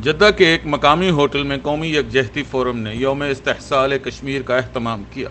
Jeddah کے ایک مقامی ہوٹل میں قومی یکجہتی فورم نے یوم استحصال کشمیر کا اہتمام کیا،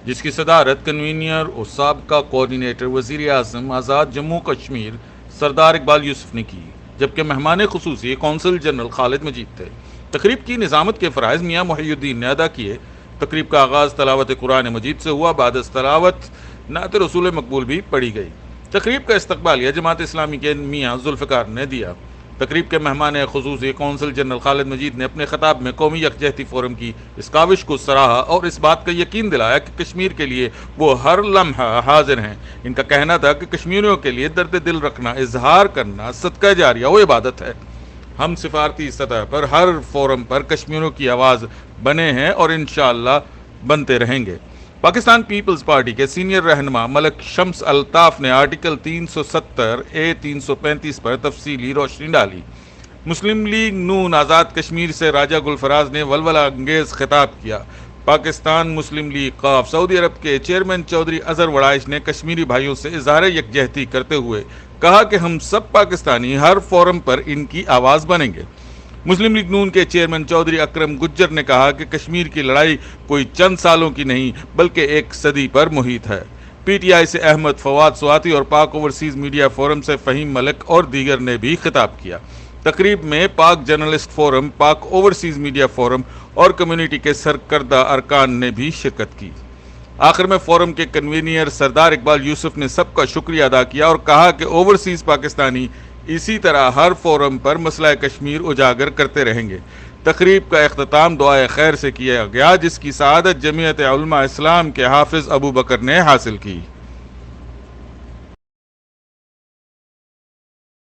جس کی صدارت کنوینر اور سابقہ کوآرڈینیٹر وزیر اعظم آزاد جموں کشمیر سردار اقبال یوسف نے کی، جبکہ مہمان خصوصی قونصل جنرل خالد مجید تھے۔ تقریب کی نظامت کے فرائض میاں محی الدین نے ادا کیے۔ تقریب کا آغاز تلاوت قرآن مجید سے ہوا، بعد از تلاوت نعت رسول مقبول بھی پڑھی گئی۔ تقریب کا استقبالیہ جماعت اسلامی کے میاں ذوالفقار نے دیا۔ تقریب کے مہمان خصوصی قونصل جنرل خالد مجید نے اپنے خطاب میں قومی یکجہتی فورم کی اس کاوش کو سراہا اور اس بات کا یقین دلایا کہ کشمیر کے لیے وہ ہر لمحہ حاضر ہیں۔ ان کا کہنا تھا کہ کشمیریوں کے لیے درد دل رکھنا، اظہار کرنا صدقہ جاریہ و عبادت ہے۔ ہم سفارتی سطح پر ہر فورم پر کشمیریوں کی آواز بنے ہیں اور انشاءاللہ بنتے رہیں گے۔ پاکستان پیپلز پارٹی کے سینئر رہنما ملک شمس الطاف نے آرٹیکل 370 335 پر تفصیلی روشنی ڈالی۔ مسلم لیگ نون آزاد کشمیر سے راجہ گلفراز نے ولولہ انگیز خطاب کیا۔ پاکستان مسلم لیگ قاف سعودی عرب کے چیئرمین چودھری اظہر وڑائش نے کشمیری بھائیوں سے اظہار یکجہتی کرتے ہوئے کہا کہ ہم سب پاکستانی ہر فورم پر ان کی آواز بنیں گے۔ مسلم لیگ نون کے چیئرمین چودھری اکرم گجر نے کہا کہ کشمیر کی لڑائی کوئی چند سالوں کی نہیں بلکہ ایک صدی پر محیط ہے۔ پی ٹی آئی سے احمد فواد سواتی اور پاک اوورسیز میڈیا فورم سے فہیم ملک اور دیگر نے بھی خطاب کیا۔ تقریب میں پاک جرنلسٹ فورم، پاک اوورسیز میڈیا فورم اور کمیونٹی کے سرکردہ ارکان نے بھی شرکت کی۔ آخر میں فورم کے کنوینر سردار اقبال یوسف نے سب کا شکریہ ادا کیا اور کہا کہ اوورسیز پاکستانی اسی طرح ہر فورم پر مسئلہ کشمیر اجاگر کرتے رہیں گے۔ تقریب کا اختتام دعائے خیر سے کیا گیا، جس کی سعادت جمعیت علماء اسلام کے حافظ ابو بکر نے حاصل کی۔